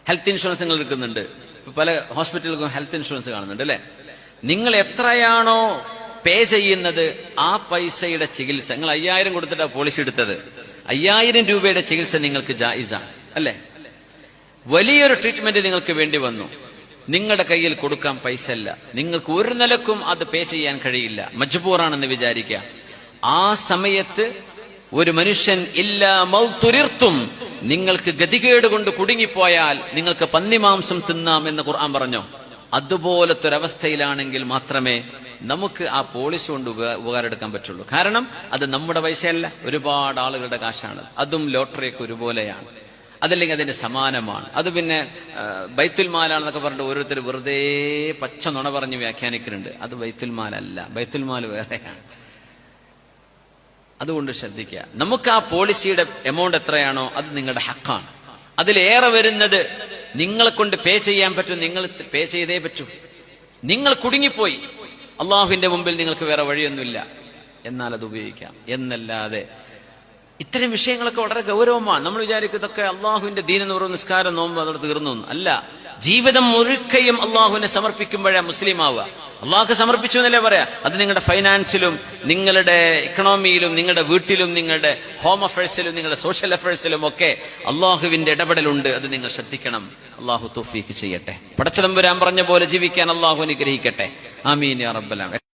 Health insurance നിങ്ങൾ എടുക്കുന്നുണ്ട്. പല ഹോസ്പിറ്റലുകൾക്കും ഹെൽത്ത് ഇൻഷുറൻസ് കാണുന്നുണ്ട് അല്ലെ? നിങ്ങൾ എത്രയാണോ പേ ചെയ്യുന്നത് ആ പൈസയുടെ ചികിത്സ, നിങ്ങൾ 5000 കൊടുത്തിട്ടാണ് പോളിസി എടുത്തത്, 5000 രൂപയുടെ ചികിത്സ നിങ്ങൾക്ക് ജായിസാണ് അല്ലെ? വലിയൊരു ട്രീറ്റ്മെന്റ് നിങ്ങൾക്ക് വേണ്ടി വന്നു, നിങ്ങളുടെ കയ്യിൽ കൊടുക്കാൻ പൈസ ഇല്ല, നിങ്ങൾക്ക് ഒരു നിലക്കും അത് പേ ചെയ്യാൻ കഴിയില്ല, മജ്ബൂറാണെന്ന് വിചാരിക്കുക. ആ സമയത്ത് ഒരു മനുഷ്യൻ ഇല്ലാ മൗതുരിർത്തും, നിങ്ങൾക്ക് ഗതികേട് കൊണ്ട് കുടുങ്ങിപ്പോയാൽ നിങ്ങൾക്ക് പന്നിമാംസം തിന്നാം എന്ന് ഖുർആൻ പറഞ്ഞു. അതുപോലത്തെ ഒരവസ്ഥയിലാണെങ്കിൽ മാത്രമേ നമുക്ക് ആ പോളിസി കൊണ്ട് ഉപകാരം എടുക്കാൻ പറ്റുള്ളൂ. കാരണം അത് നമ്മുടെ പൈസയല്ല, ഒരുപാട് ആളുകളുടെ കാശാണ്. അതും ലോട്ടറിയൊക്കെ ഒരുപോലെയാണ്, അതല്ലെങ്കിൽ അതിന്റെ സമാനമാണ്. അത് പിന്നെ ബൈത്തുൽ മാലാണെന്നൊക്കെ പറഞ്ഞിട്ട് ഓരോരുത്തർ വെറുതെ പച്ച നുണ പറഞ്ഞ് വ്യാഖ്യാനിക്കുന്നുണ്ട്. അത് ബൈത്തുൽ മാലല്ല, ബൈത്തുൽ മാൽ വേറെയാണ്. അതുകൊണ്ട് ശ്രദ്ധിക്കുക. നമുക്ക് ആ പോളിസിയുടെ എമൗണ്ട് എത്രയാണോ അത് നിങ്ങളുടെ ഹക്കാണ്. അതിലേറെ വരുന്നത് നിങ്ങളെ കൊണ്ട് പേ ചെയ്യാൻ പറ്റും, നിങ്ങൾ പേ ചെയ്തേ പറ്റൂ. നിങ്ങൾ കുടുങ്ങിപ്പോയി, അള്ളാഹുവിന്റെ മുമ്പിൽ നിങ്ങൾക്ക് വേറെ വഴിയൊന്നുമില്ല, എന്നാൽ അത് ഉപയോഗിക്കാം എന്നല്ലാതെ. ഇത്തരം വിഷയങ്ങളൊക്കെ വളരെ ഗൗരവമാണ്. നമ്മൾ വിചാരിക്കും ഇതൊക്കെ അള്ളാഹുവിന്റെ ദീൻ എന്ന് പറയുന്ന നിസ്കാരം, നോമ്പ് അതോടെ തീർന്നു അല്ല. ജീവിതം മുഴുക്കയും അള്ളാഹുവിനെ സമർപ്പിക്കുമ്പോഴേ മുസ്ലിം ആവുക. അള്ളാഹുക്ക് സമർപ്പിച്ചു എന്നല്ലേ പറയാ. അത് നിങ്ങളുടെ ഫൈനാൻസിലും നിങ്ങളുടെ ഇക്കണോമിയിലും നിങ്ങളുടെ വീട്ടിലും നിങ്ങളുടെ ഹോം അഫയേഴ്സിലും നിങ്ങളുടെ സോഷ്യൽ അഫയേഴ്സിലും ഒക്കെ അള്ളാഹുവിന്റെ ഇടപെടലുണ്ട്. അത് നിങ്ങൾ ശ്രദ്ധിക്കണം. അള്ളാഹു തൗഫീഖ് ചെയ്യട്ടെ. പടച്ചതമ്പുരാൻ പറഞ്ഞ പോലെ ജീവിക്കാൻ അള്ളാഹു അനുഗ്രഹിക്കട്ടെ. ആമീൻ യാ റബ്ബൽ ആലമീൻ.